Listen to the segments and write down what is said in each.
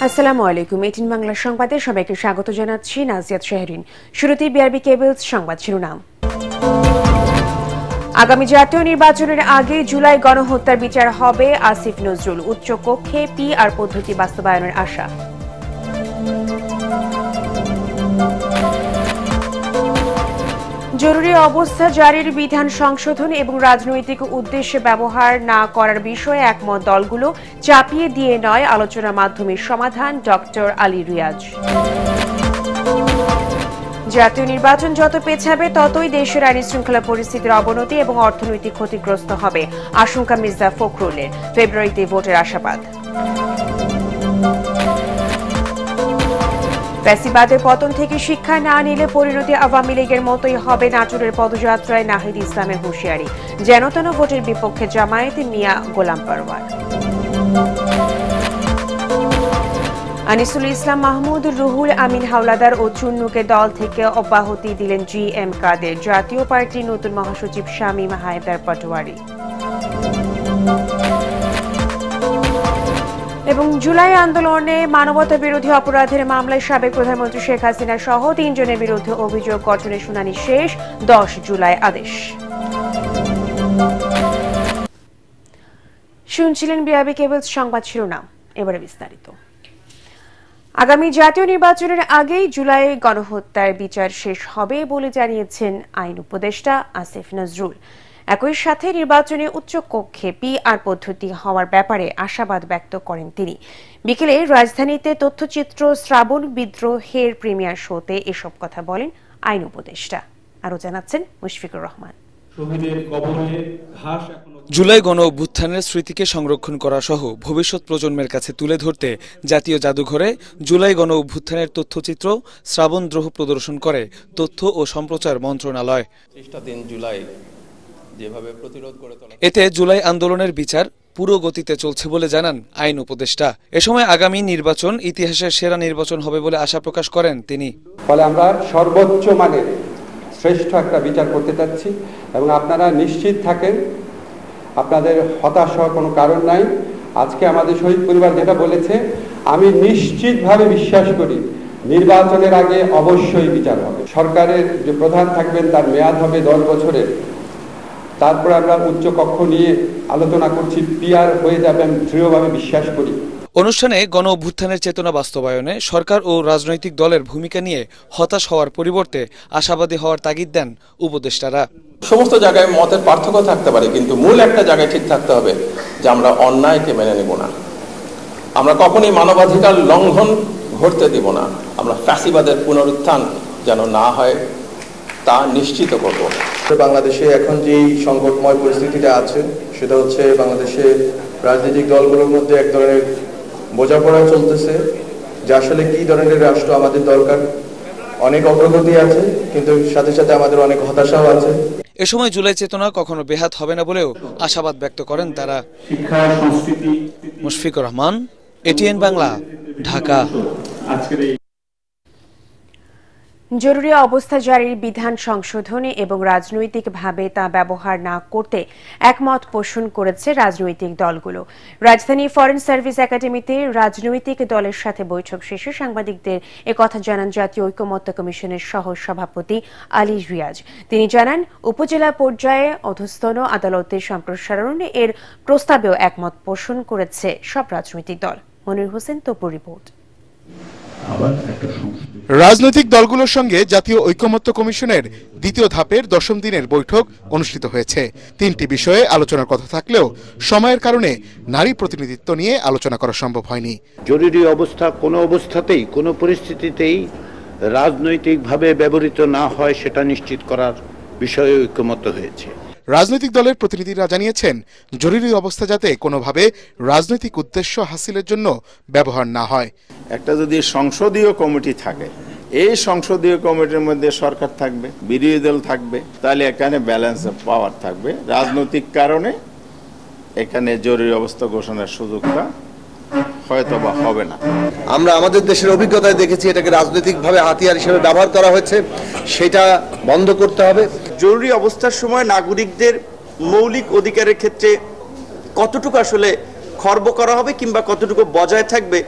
আসসালামু আলাইকুম। 18 বাংলা সংবাদে সবাইকে স্বাগত জানাচ্ছি নাজিয়াত শাহরিন। শুরুতেই বিআরবি কেবলস সংবাদ শিরোনাম। আগামী জাতীয় নির্বাচনের আগে জুলাই গণহত্যার বিচার হবে, আসিফ নজরুল। উচ্চ কক্ষে পিআর পদ্ধতি বাস্তবায়নের আশা। জরুরি অবস্থা জারির বিধান সংশোধন এবং রাজনৈতিক উদ্দেশ্যে ব্যবহার না করার বিষয়ে একমত দলগুলো, চাপিয়ে দিয়ে নয়, আলোচনার মাধ্যমে সমাধান, ডক্টর আলী রিয়াজ। জাতীয় নির্বাচন যত পেছাবে ততই দেশের আইন শৃঙ্খলা পরিস্থিতির অবনতি এবং অর্থনৈতিক ক্ষতিগ্রস্ত হবে, আশঙ্কা মির্জা ফখরুলের। ফেব্রুয়ারিতে ভোটের আশাবাদ। ফ্যাসিবাদের পতন থেকে শিক্ষা না নিলে পরিণতি আওয়ামী লীগের মতোই হবে, নাটোরের পদযাত্রায় নাহিদ ইসলামের হুঁশিয়ারি। যেনতেন ভোটের বিপক্ষে জামায়াতে মিয়া গোলাম পারওয়ার। আনিসুল ইসলাম মাহমুদ, রুহুল আমিন হাওলাদার ও চুন্নুকে দল থেকে অব্যাহতি দিলেন GM কাদের। জাতীয় পার্টির নতুন মহাসচিব শামীম হায়দার পাটোয়ারি। এবং জুলাই আন্দোলনে মানবতা বিরোধী অপরাধের মামলায় সাবেক প্রধানমন্ত্রী শেখ হাসিনা সহ 3 জনের বিরুদ্ধে অভিযোগ গঠনের শুনানি শেষ, 10 জুলাই আদেশ। শুনছিলেন বিআরবি কেবলস সংবাদ শিরোনাম, এবারে বিস্তারিত। আগামী জাতীয় নির্বাচনের আগেই জুলাই গণহত্যার বিচার শেষ হবে বলে জানিয়েছেন আইন উপদেষ্টা আসিফ নজরুল। একই সাথে নির্বাচনে উচ্চ কক্ষে পিআর পদ্ধতি হওয়ার ব্যাপারে আশাবাদ ব্যক্ত করেন তিনি। বিকেলে রাজধানীতে তথ্যচিত্র শ্রাবণ বিদ্রোহের প্রিমিয়ার শোতে এসব কথা বলেন আইন উপদেষ্টা। আরো জানাচ্ছেন মুশফিকুর রহমান। জুলাই গণ অভ্যুত্থানের স্মৃতিকে সংরক্ষণ করা সহ ভবিষ্যৎ প্রজন্মের কাছে তুলে ধরতে জাতীয় জাদুঘরে জুলাই গণ অভ্যুত্থানের তথ্যচিত্র শ্রাবণ বিদ্রোহ প্রদর্শন করে তথ্য ও সম্প্রচার মন্ত্রণালয়। এতে জুলাই আন্দোলনের বিচার পুরো গতিতে চলছে বলে জানান আইন উপদেষ্টা। এ সময় আগামী নির্বাচন ইতিহাসের সেরা নির্বাচন হবে বলে আশা প্রকাশ করেন তিনি। ফলে আমরা সর্বোচ্চ মানের শ্রেষ্ঠ একটা বিচার করতে চাচ্ছি এবং আপনারা নিশ্চিত থাকেন, আপনাদের হতাশ হওয়ার কোনো কারণ নাই। আজকে আমাদের শহীদ পরিবার যেটা বলেছে, আমি নিশ্চিতভাবে বিশ্বাস করি নির্বাচনের আগে অবশ্যই বিচার হবে। সরকারের যে প্রধান থাকবেন তার মেয়াদ হবে 10 বছরের। তারপরে আমরা উচ্চ কক্ষ নিয়ে আলোচনা করছি, পিআর হয়ে যাবে আমি দৃঢ়ভাবে বিশ্বাস করি। অনুষ্ঠানে গণ অভ্যুত্থানের চেতনা বাস্তবায়নে সরকার ও রাজনৈতিক দলের ভূমিকা নিয়ে হতাশ হওয়ার পরিবর্তে আশাবাদী হওয়ার তাগিদ দেন উপদেষ্টারা। সমস্ত জায়গায় মতের পার্থক্য থাকতে পারে, কিন্তু মূল একটা জায়গায় ঠিক থাকতে হবে যে আমরা অন্যায়কে মেনে নেব না, আমরা কখনোই মানবাধিকার লঙ্ঘন ঘটতে দিব না, আমরা ফ্যাসিবাদের পুনরুত্থান যেন না হয় তা নিশ্চিত করব। বাংলাদেশে এখন যেই সংকটময় পরিস্থিতিটা আছে সেটা হচ্ছে বাংলাদেশে রাজনৈতিক দলগুলোর মধ্যে এক ধরনের বোঝাপড়া চলতেছে যে আসলে কি ধরনের রাষ্ট্র আমাদের দরকার। অনেক অগ্রগতি আছে, কিন্তু সাথে সাথে আমাদের অনেক হতাশাও আছে। এ সময় জুলাই চেতনা কখনো বেহাত হবে না বলেও আশাবাদ ব্যক্ত করেন তারা। মুশফিকুর রহমান, ATN বাংলা, ঢাকা। জরুরি অবস্থা জারির বিধান সংশোধনে এবং রাজনৈতিকভাবে তা ব্যবহার না করতে একমত পোষণ করেছে রাজনৈতিক দলগুলো। রাজধানী ফরেন সার্ভিস একাডেমিতে রাজনৈতিক দলের সাথে বৈঠক শেষে সাংবাদিকদের একথা জানান জাতীয় ঐকমত্য কমিশনের সহ সভাপতি আলী রিয়াজ। তিনি জানান, উপজেলা পর্যায়ে অধস্তন আদালতের সম্প্রসারণ এর প্রস্তাবেও একমত পোষণ করেছে সব রাজনৈতিক দল। মনির হোসেন তপুর রিপোর্ট। রাজনৈতিক দলগুলোর সঙ্গে জাতীয় ঐকমত্য কমিশনের দ্বিতীয় ধাপের 10ম দিনের বৈঠক অনুষ্ঠিত হয়েছে। 3টি বিষয়ে আলোচনার কথা থাকলেও সময়ের কারণে নারী প্রতিনিধিত্ব নিয়ে আলোচনা করা সম্ভব হয়নি। জরুরি অবস্থা কোনো অবস্থাতেই কোনো পরিস্থিতিতেই রাজনৈতিকভাবে ব্যবহৃত না হয় সেটা নিশ্চিত করার বিষয়ে ঐকমত্য হয়েছে। রাজনৈতিক দলের প্রতিনিধিরা জানিয়েছেন, জরুরি অবস্থা যাতে কোনোভাবে রাজনৈতিক উদ্দেশ্য হাসিলের জন্য ব্যবহার না হয়। একটা যদি সংসদীয় কমিটি থাকে, এই সংসদীয় কমিটির মধ্যে সরকার থাকবে, বিরোধী দল থাকবে, তাহলে এখানে ব্যালেন্স অফ পাওয়ার থাকবে। রাজনৈতিক কারণে এখানে জরুরি অবস্থা ঘোষণার সুযোগটা হয়তো বা হবে না। আমরা আমাদের দেশের অভিজ্ঞতায় দেখেছি এটাকে রাজনৈতিকভাবে হাতিয়ার হিসেবে ব্যবহার করা হয়েছে, সেটা বন্ধ করতে হবে। জরুরি অবস্থার সময় নাগরিকদের মৌলিক অধিকারের ক্ষেত্রে কতটুকু আসলে খর্ব করা হবে কিংবা কতটুকু বজায় থাকবে,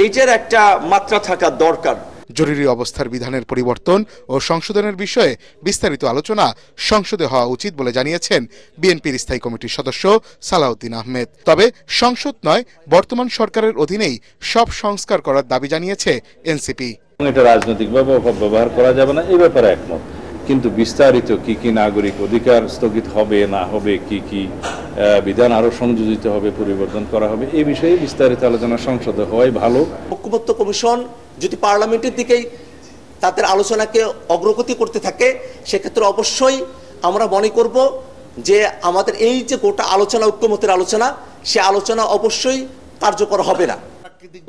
এইটার একটা মাত্রা থাকা দরকার। জরুরি অবস্থার বিধানের পরিবর্তন ও সংশোধনের বিষয়ে বিস্তারিত আলোচনা সংসদে হওয়া উচিত বলে জানিয়েছেন বিএনপির স্থায়ী কমিটির সদস্য সালাউদ্দিন আহমেদ। তবে সংসদ নয়, বর্তমান সরকারের অধীনেই সব সংস্কার করার দাবি জানিয়েছে এনসিপি। এটা রাজনৈতিকভাবে অপব্যবহার করা যাবে না, এই ব্যাপারে একমত। কিন্তু বিস্তারিত কি কি নাগরিক অধিকার স্থগিত হবে না হবে, কি কি বিধান আরো সংযোজিত হবে, পরিবর্তন করা হবে, এই বিষয়ে বিস্তারিত আলোচনা সংসদে হওয়াই ভালো। ঐক্যমত্য কমিশন যদি পার্লামেন্টের দিকেই তাদের আলোচনাকে অগ্রগতি করতে থাকে, সেক্ষেত্রে অবশ্যই আমরা মনে করব যে আমাদের এই যে গোটা আলোচনা, ঐক্যমত্যের আলোচনা, সে আলোচনা অবশ্যই কার্যকর হবে না।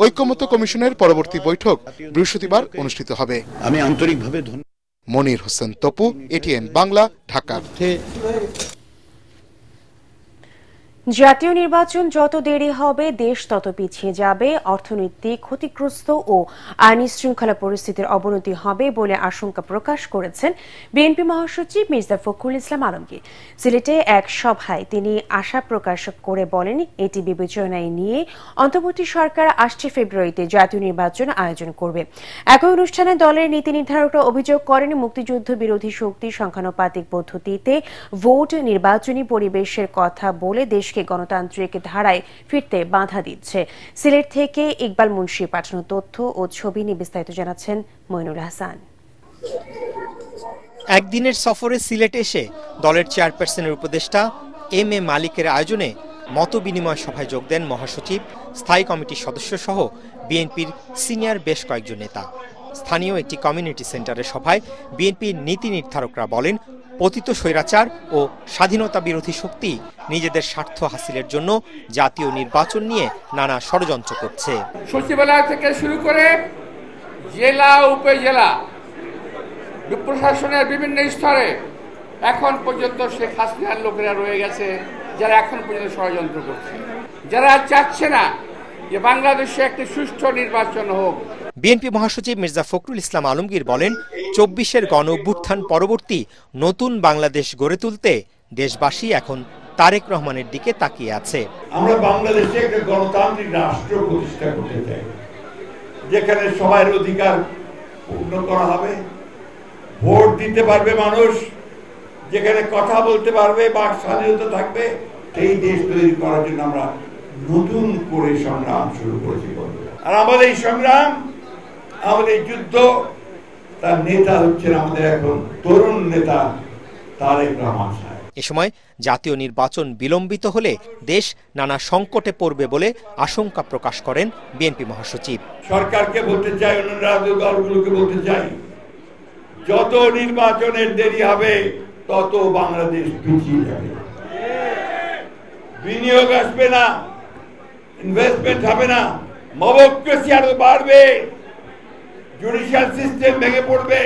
ঐক্যমত্য কমিশনের পরবর্তী বৈঠক বৃহস্পতিবার অনুষ্ঠিত হবে। আমি আন্তরিকভাবে মনির হোসেন তপু, এটিএন বাংলা, ঢাকা। জাতীয় নির্বাচন যত দেরি হবে দেশ তত পিছিয়ে যাবে, অর্থনৈতিক ক্ষতিগ্রস্ত ও আইনি শৃঙ্খলা পরিস্থিতির অবনতি হবে বলে আশঙ্কা প্রকাশ করেছেন বিএনপি মহাসচিব মির্জা ফখরুল ইসলাম আলমগীর। সিলেটে এক সভায় তিনি আশা প্রকাশ করে বলেন, এটি বিবেচনায় নিয়ে অন্তর্বর্তী সরকার 8 ফেব্রুয়ারিতে জাতীয় নির্বাচন আয়োজন করবে। একই অনুষ্ঠানে দলের নীতি নির্ধারকরা অভিযোগ করেন, মুক্তিযুদ্ধ বিরোধী শক্তি সংখ্যানুপাতিক পদ্ধতিতে ভোট নির্বাচনী পরিবেশের কথা বলে দেশকে গণতান্ত্রিক ধারায় ফিরতে বাধা দিচ্ছে। সিলেট থেকে ইকবাল মুন্সির পাঠানো তথ্য ও ছবি নিয়ে বিস্তারিত জানাচ্ছেন মইনুল হাসান। একদিনের সফরে সিলেট এসে দলের চেয়ারপারসনের উপদেষ্টা এম এ মালিকের আয়োজনে মত বিনিময় সভায় যোগ দেন মহাসচিব, স্থায়ী কমিটির সদস্য সহ বিএনপির সিনিয়র বেশ কয়েকজন নেতা। স্থানীয় একটি কমিউনিটি সেন্টারের সভায় বিএনপির নীতি নির্ধারকরা বলেন, পতিত স্বৈরাচার ও স্বাধীনতা বিরোধী শক্তি নিজেদের স্বার্থ হাসিলের জন্য জাতীয় নির্বাচন নিয়ে নানা ষড়যন্ত্র করছে। সচিবালয় থেকে শুরু করে জেলা, উপজেলা, প্রশাসনের বিভিন্ন স্তরে এখন পর্যন্ত শেখ হাসিনার লোকেরা রয়ে গেছে, যারা এখন পর্যন্ত ষড়যন্ত্র করছে, যারা চাচ্ছে না যে বাংলাদেশে একটি সুষ্ঠু নির্বাচন হোক। বিএনপি মহাসচিব মির্জা ফখরুল ইসলাম আলমগীর বলেন, 24-এর গণ অভ্যুত্থান পরবর্তী নতুন বাংলাদেশ গড়ে তুলতে দেশবাসী এখন তারেক রহমানের দিকে তাকিয়ে আছে। আমরা বাংলাদেশে একটা গণতান্ত্রিক রাষ্ট্র প্রতিষ্ঠা করতে চাই, যেখানে সবার অধিকার পূর্ণ করা হবে, ভোট দিতে পারবে মানুষ, যেখানে কথা বলতে পারবে, বাক স্বাধীনতা থাকবে। সেই দেশ তৈরি করার জন্য আমরা নতুন করে সংগ্রাম শুরু করেছি। আর আমাদের এই সংগ্রাম, আমাদের যুদ্ধ, তার নেতা হচ্ছেন আমাদের এখন তরুণ নেতা তারেক রহমান সাহেব। এ সময় জাতীয় নির্বাচন বিলম্বিত হলে দেশ নানা সংকটে পড়বে বলে আশঙ্কা প্রকাশ করেন বিএনপি মহাসচিব। সরকারকে বলতে চাই, অন্য রাজনৈতিক দলগুলোকে বলতে চাই, যত নির্বাচনের দেরি হবে তত বাংলাদেশ পিছিয়ে যাবে। বিনিয়োগ আসবে না, ইনভেস্টমেন্ট হবে না, মবক্রেসি আরো বাড়বে, জুডিশিয়াল সিস্টেম ভেঙে পড়বে,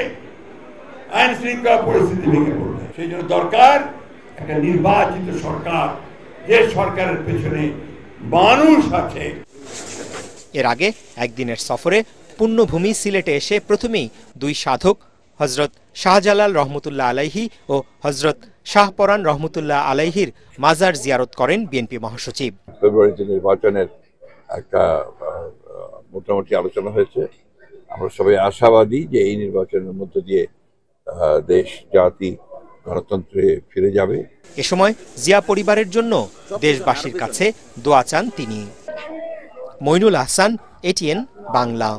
আইন শৃঙ্খলা পরিস্থিতি ভেঙে পড়বে। সেই জন্য দরকার একটা নির্বাচিত সরকার, যে সরকারের পেছনে মানুষ আছে। এর আগে একদিনের সফরে পুণ্যভূমি সিলেটে এসে প্রথমেই দুই সাধক হযরত শাহজালাল রহমতুল্লাহ আলাইহি ও হযরত শাহপরান রহমতুল্লাহ আলাইহির মাজার জিয়ারত করেন বিএনপি মহাসচিব। ফেব্রুয়ারিতে নির্বাচনের একটা মোটামুটি আলোচনা হয়েছে। আমরা সবাই আশাবাদী যে এই নির্বাচনের মধ্য দিয়ে দেশ, জাতি গণতন্ত্রে ফিরে যাবে। এ সময় জিয়া পরিবারের জন্য দেশবাসীর কাছে দোয়া চান তিনি। মইনুল হাসান, এটিএন বাংলা।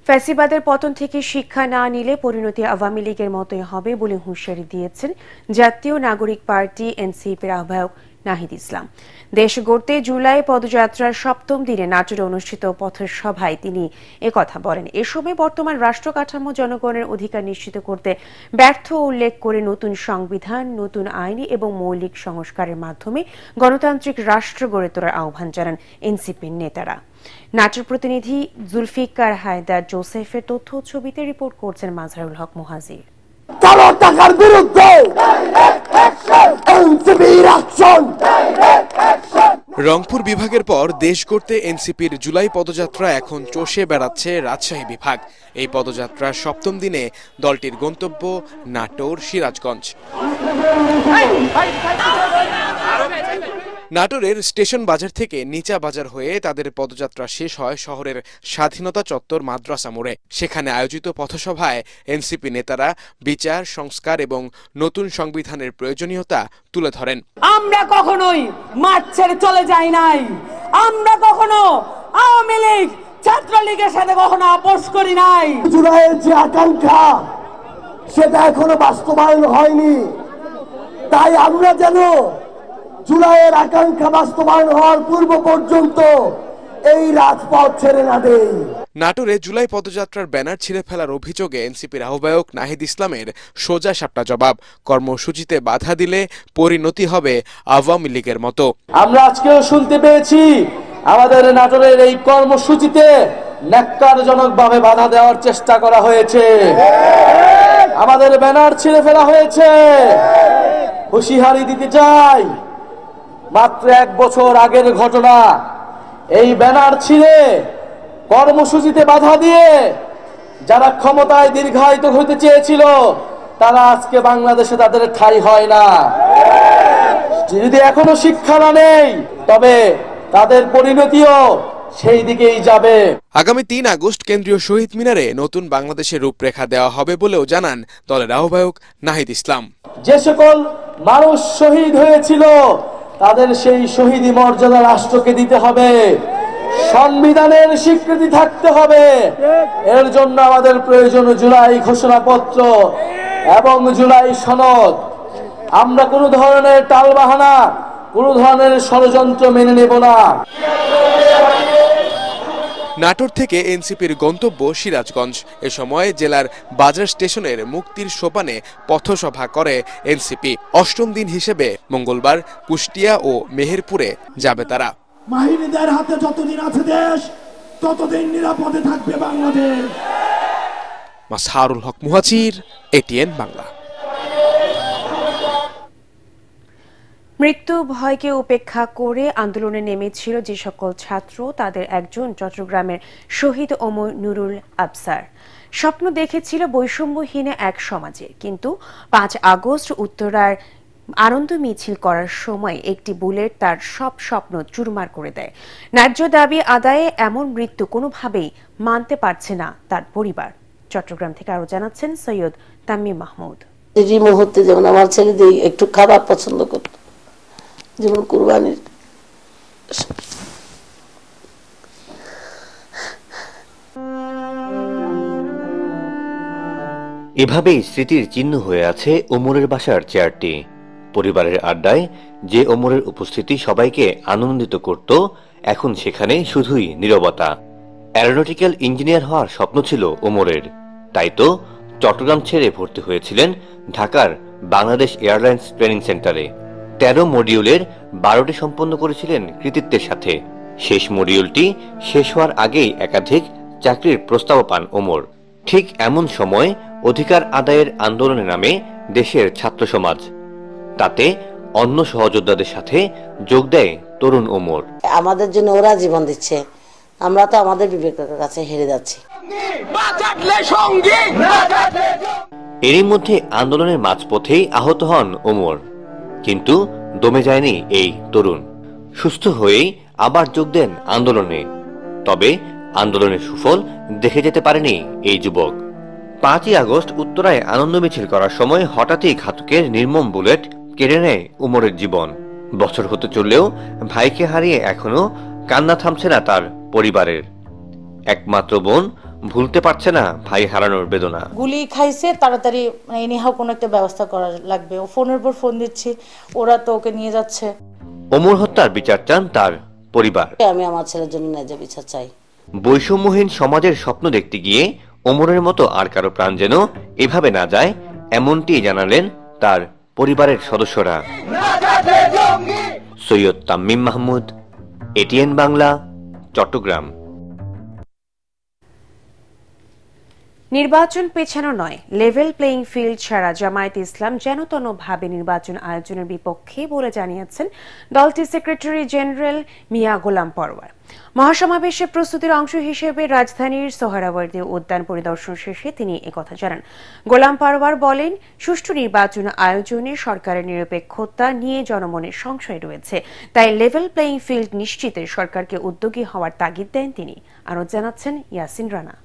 ফ্যাসিবাদের পতন থেকে শিক্ষা না নিলে পরিণতি আওয়ামী লীগের মতোই হবে বলে হুঁশিয়ারি দিয়েছেন জাতীয় নাগরিক পার্টি এনসিপির আহ্বায়ক নাহিদ ইসলাম। দেশ গড়তে জুলাই পদযাত্রার 7ম দিনে নাটোরে অনুষ্ঠিত পথের সভায় তিনি একথা বলেন। এ সময় বর্তমান রাষ্ট্র কাঠামো জনগণের অধিকার নিশ্চিত করতে ব্যর্থ উল্লেখ করে নতুন সংবিধান, নতুন আইন এবং মৌলিক সংস্কারের মাধ্যমে গণতান্ত্রিক রাষ্ট্র গড়ে তোলার আহ্বান জানান এনসিপির নেতারা। নাটোর প্রতিনিধি জুলফিকার হায়দার জোসেফের তথ্য ছবিতে রিপোর্ট করছেন মাজহারুল হক মুহাজির। কালো টাকার বিরুদ্ধে রংপুর বিভাগের পর দেশ গড়তে এনসিপির জুলাই পদযাত্রা এখন চষে বেড়াচ্ছে রাজশাহী বিভাগ। এই পদযাত্রার 7ম দিনে দলটির গন্তব্য নাটোর, সিরাজগঞ্জ। নাটোরের স্টেশন বাজার থেকে নিচা বাজার হয়ে তাদের পদযাত্রা শেষ হয় শহরের স্বাধীনতা চত্বর মাদ্রাসা মোড়ে। সেখানে আয়োজিত পথসভায় এনসিপি নেতারা বিচার, সংস্কার এবং নতুন সংবিধানের প্রয়োজনীয়তা তুলে ধরেন। আমরা কখনোই মাঠ ছেড়ে চলে যাই নাই, আমরা কখনো আওয়ামী লীগ ছাত্রলীগের সাথে কখনো আপোষ করি নাই। জুলাইয়ের যে আকাঙ্ক্ষা সেটা এখনো বাস্তবায়ন হয়নি, তাই আমরা যেন জুলাইয়ের আকাঙ্ক্ষা বাস্তবায়ন হওয়ার পূর্ব পর্যন্ত এই রাজপথ ছেড়ে না দেই। নাটোরে জুলাই পদযাত্রার ব্যানার ছিঁড়ে ফেলার অভিযোগে এনসিপির আহ্বায়ক নাহিদ ইসলামের সোজা সাপটা জবাব, কর্মসূচিতে বাধা দিলে পরিণতি হবে আওয়ামী লীগের মতো। আমরা আজকেও শুনতে পেয়েছি আমাদের নাটোরের এই কর্মসূচিতে ন্যাক্কারজনকভাবে বাধা দেওয়ার চেষ্টা করা হয়েছে, আমাদের ব্যানার ছিঁড়ে ফেলা হয়েছে। হুঁশিয়ারি দিতে চাই, মাত্র 1 বছর আগের ঘটনা। এই ব্যানার ছিঁড়ে কর্মসূচিতে বাধা দিয়ে যারা ক্ষমতায় দীর্ঘায়িত হতে চেয়েছিল তারা আজকে বাংলাদেশে তাদের ঠাঁই হয় না। যদি এখনো শিক্ষা না নেই তবে তাদের পরিণতিও সেই দিকেই যাবে। আগামী 3 আগস্ট কেন্দ্রীয় শহীদ মিনারে নতুন বাংলাদেশের রূপরেখা দেওয়া হবে বলেও জানান দলের আহ্বায়ক নাহিদ ইসলাম। যে সকল মানুষ শহীদ হয়েছিল তাদের সেই শহীদি মর্যাদা রাষ্ট্রকে দিতে হবে, সংবিধানের স্বীকৃতি থাকতে হবে। এর জন্য আমাদের প্রয়োজন জুলাই ঘোষণাপত্র এবং জুলাই সনদ। আমরা কোনো ধরনের টালবাহানা, কোনো ধরনের ষড়যন্ত্র মেনে নেব না। নাটোর থেকে এনসিপির গন্তব্য সিরাজগঞ্জ। এ সময় জেলার বাজার স্টেশনের মুক্তির সোপানে পথসভা করে এনসিপি। 8ম দিন হিসেবে মঙ্গলবার কুষ্টিয়া ও মেহেরপুরে যাবে তারা। মাহিনীদের হাতে যতদিন আছে দেশ, ততদিন নিরাপদে থাকবে বাংলাদেশ। মাসহারুল হক মুহাজির, এটিএন বাংলা। মৃত্যু ভয়কে উপেক্ষা করে আন্দোলনে নেমেছিল যে সকল ছাত্র, তাদের একজন চট্টগ্রামের শহীদ ওমর নুরুল আবসার। স্বপ্ন দেখেছিল বৈষম্যহীন এক সমাজে, কিন্তু 5 আগস্ট উত্তরার আনন্দ মিছিল করার সময় একটি বুলেট তার সব স্বপ্ন চুরমার করে দেয়। ন্যায্য দাবি আদায়ে এমন মৃত্যু কোনোভাবেই মানতে পারছে না তার পরিবার। চট্টগ্রাম থেকে আরো জানাচ্ছেন সৈয়দ তামিম মাহমুদ। এই মুহূর্তে যেমন আমার ছেলে একটু খাবার পছন্দ করত, যেমন কুরবানির এভাবেই স্মৃতির চিহ্ন হয়ে আছে ওমরের বাসার চেয়ারটি। পরিবারের আড্ডায় যে ওমরের উপস্থিতি সবাইকে আনন্দিত করত, এখন সেখানে শুধুই নীরবতা। অ্যারোনটিক্যাল ইঞ্জিনিয়ার হওয়ার স্বপ্ন ছিল ওমরের, তাই তো চট্টগ্রাম ছেড়ে ভর্তি হয়েছিলেন ঢাকার বাংলাদেশ এয়ারলাইন্স ট্রেনিং সেন্টারে। 13 মডিউলের 12টি সম্পন্ন করেছিলেন কৃতিত্বের সাথে। শেষ মডিউলটি শেষ হওয়ার আগেই একাধিক চাকরির প্রস্তাব পান ওমর। ঠিক এমন সময় অধিকার আদায়ের আন্দোলনে নামে দেশের ছাত্র সমাজ। তাতে অন্য সহযোদ্ধাদের সাথে যোগ দেয় তরুণ ওমর। আমাদের জন্য ওরা জীবন দিচ্ছে, আমরা তো আমাদের বিবেকের কাছে হেরে যাচ্ছি। এরই মধ্যে আন্দোলনের মাঝপথেই আহত হন ওমর, কিন্তু দমে যায়নি এই তরুণ। সুস্থ হয়েই আবার যোগ দেন আন্দোলনে। তবে আন্দোলনের সুফল দেখে যেতে পারেনি এই যুবক। 5ই আগস্ট উত্তরায় আনন্দ মিছিল করার সময় হঠাৎই ঘাতকের নির্মম বুলেট কেড়ে নেয় ওমরের জীবন। বছর হতে চললেও ভাইকে হারিয়ে এখনো কান্না থামছে না তার পরিবারের। একমাত্র বোন ভুলতে পারছে না ভাই হারানোর বেদনা। গুলি খাইছে, তাড়াতাড়ি এনিহাও কোনো একটা ব্যবস্থা করা লাগবে। ও ফোনের পর ফোন দিচ্ছে, ওরা তো ওকে নিয়ে যাচ্ছে। ওমর হত্যার বিচার চান তার পরিবার। আমি আমার ছেলের জন্য ন্যায্য বিচার চাই। বৈষম্যহীন সমাজের স্বপ্ন দেখতে গিয়ে ওমরের মতো আর কারো প্রাণ যেন এভাবে না যায়, এমনটি জানালেন তার পরিবারের সদস্যরা। সৈয়দ তামিম মাহমুদ, এটিএন বাংলা, চট্টগ্রাম। নির্বাচন পেছানো নয়, লেভেল প্লেইং ফিল্ড ছাড়া জামায়াত ইসলাম যেনতেনভাবে নির্বাচন আয়োজনের বিপক্ষে বলে জানিয়েছেন দলটির সেক্রেটারি জেনারেল মিয়া গোলাম পরওয়ার। মহাসমাবেশের প্রস্তুতির অংশ হিসেবে রাজধানীর সোহরাওয়ার্দী উদ্যান পরিদর্শন শেষে তিনি একথা জানান। গোলাম পরওয়ার বলেন, সুষ্ঠু নির্বাচন আয়োজনে সরকারের নিরপেক্ষতা নিয়ে জনমনের সংশয় রয়েছে, তাই লেভেল প্লেইং ফিল্ড নিশ্চিতে সরকারকে উদ্যোগী হওয়ার তাগিদ দেন তিনি। আরও জানাচ্ছেন ইয়াসিন রানা।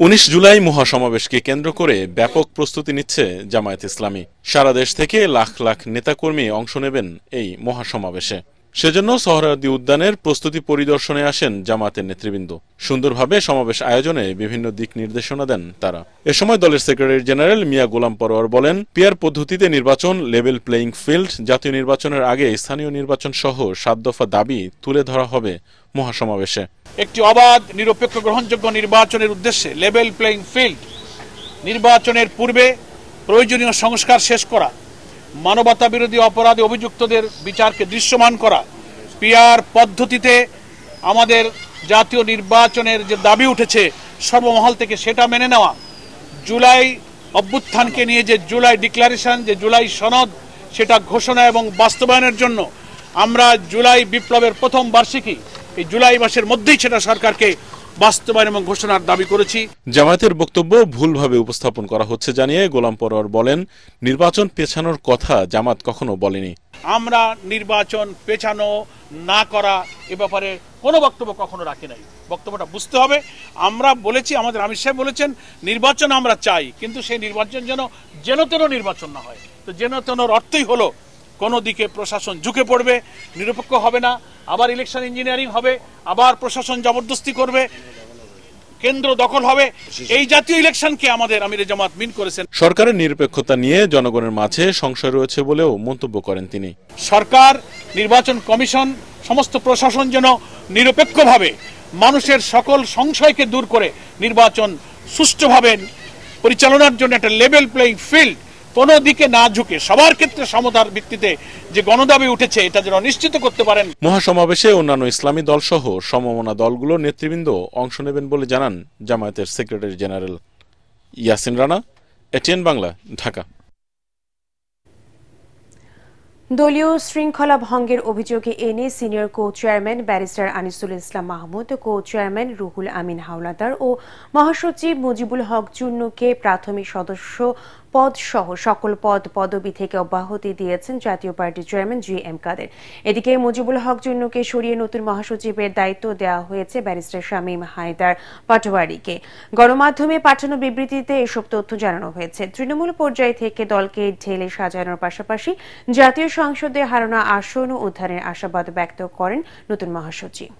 19 জুলাই মহাসমাবেশকে কেন্দ্র করে ব্যাপক প্রস্তুতি নিচ্ছে জামায়াত ইসলামী। সারা দেশ থেকে লাখ লাখ নেতাকর্মী অংশ নেবেন এই মহাসমাবেশে। সেজন্য সোহরাওয়ার্দী উদ্যানের প্রস্তুতি পরিদর্শনে আসেন জামায়াতের নেতৃবৃন্দ। সুন্দরভাবে সমাবেশ আয়োজনে বিভিন্ন দিক নির্দেশনা দেন তারা। এ সময় দলের সেক্রেটারি জেনারেল মিয়া গোলাম পরওয়ার বলেন, পিয়ার পদ্ধতিতে নির্বাচন, লেভেল প্লেইং ফিল্ড, জাতীয় নির্বাচনের আগে স্থানীয় নির্বাচন সহ 7 দফা দাবি তুলে ধরা হবে মহাসমাবেশে। একটি অবাধ, নিরপেক্ষ, গ্রহণযোগ্য নির্বাচনের উদ্দেশ্যে লেভেল প্লেইং ফিল্ড, নির্বাচনের পূর্বে প্রয়োজনীয় সংস্কার শেষ করা, মানবতা বিরোধী অপরাধে অভিযুক্তদের বিচারকে দৃশ্যমান করা, পিয়ার পদ্ধতিতে আমাদের জাতীয় নির্বাচনের যে দাবি উঠেছে সর্বমহল থেকে সেটা মেনে নেওয়া, জুলাই অভ্যুত্থানকে নিয়ে যে জুলাই ডিক্লারেশন, যে জুলাই সনদ, সেটা ঘোষণা এবং বাস্তবায়নের জন্য আমরা জুলাই বিপ্লবের প্রথম বার্ষিকী এই জুলাই মাসের মধ্যেই সেটা সরকারকে বাস্তবায়ন এবং ঘোষণার দাবি করেছি। জামায়াতের বক্তব্য ভুলভাবে উপস্থাপন করা হচ্ছে জানিয়ে গোলাম পরওয়ার বলেন, নির্বাচন পেছানোর কথা জামাত কখনো বলেনি। আমরা নির্বাচন পেছানো না করা এ ব্যাপারে কোনো বক্তব্য কখনো রাখি নাই। বক্তব্যটা বুঝতে হবে। আমরা বলেছি, আমাদের আমির সাহেব বলেছেন, নির্বাচন আমরা চাই, কিন্তু সেই নির্বাচন যেন তেন নির্বাচন না হয়। তো যেন তেনর অর্থই হলো কোনো দিকে প্রশাসন ঝুঁকে পড়বে, নিরপেক্ষ হবে না, আবার ইলেকশন ইঞ্জিনিয়ারিং হবে, আবার প্রশাসন জবরদস্তি করবে, কেন্দ্র দখল হবে। এই জাতীয় ইলেকশনকে আমাদের আমিরে জামাত মিন করেছেন। সরকারের নিরপেক্ষতা নিয়ে জনগণের মাঝে সংশয় রয়েছে বলেও মন্তব্য করেন তিনি। সরকার, নির্বাচন কমিশন, সমস্ত প্রশাসন যেন নিরপেক্ষভাবে মানুষের সকল সংশয়কে দূর করে নির্বাচন সুষ্ঠুভাবে পরিচালনার জন্য একটা লেভেল প্লেইং ফিল্ড, কোনো দিকে না ঝুঁকে সবার ক্ষেত্রে সমতার ভিত্তিতে যে গণদাবি উঠেছে এটা যেন নিশ্চিত করতে পারেন। মহাসমাবেশে অন্যান্য ইসলামী দল সহ সমমনা দলগুলোর নেতৃবৃন্দ অংশ নেবেন বলে জানান জামায়াতের secretary general. Yasin Rana, ATN Bangla, Dhaka. দলীয় শৃঙ্খলা ভঙ্গের অভিযোগে এনে senior co chairman barrister Anisul Islam Mahmud, co chairman Ruhul Amin Hawlader ও মহাসচিব মুজিবুল হক চুন্নুকে প্রাথমিক সদস্য পদ সহ সকল পদ পদবি থেকে অব্যাহতি দিয়েছেন জাতীয় পার্টির চেয়ারম্যান GM কাদের। এদিকে মুজিবুল হক চুন্নুকে সরিয়ে নতুন মহাসচিবের দায়িত্ব দেওয়া হয়েছে ব্যারিস্টার শামীম হায়দার পাটোয়ারিকে। গণমাধ্যমে পাঠানো বিবৃতিতে এসব তথ্য জানানো হয়েছে। তৃণমূল পর্যায় থেকে দলকে ঢেলে সাজানোর পাশাপাশি জাতীয় সংসদে হারানো আসন উদ্ধারের আশাবাদ ব্যক্ত করেন নতুন মহাসচিব।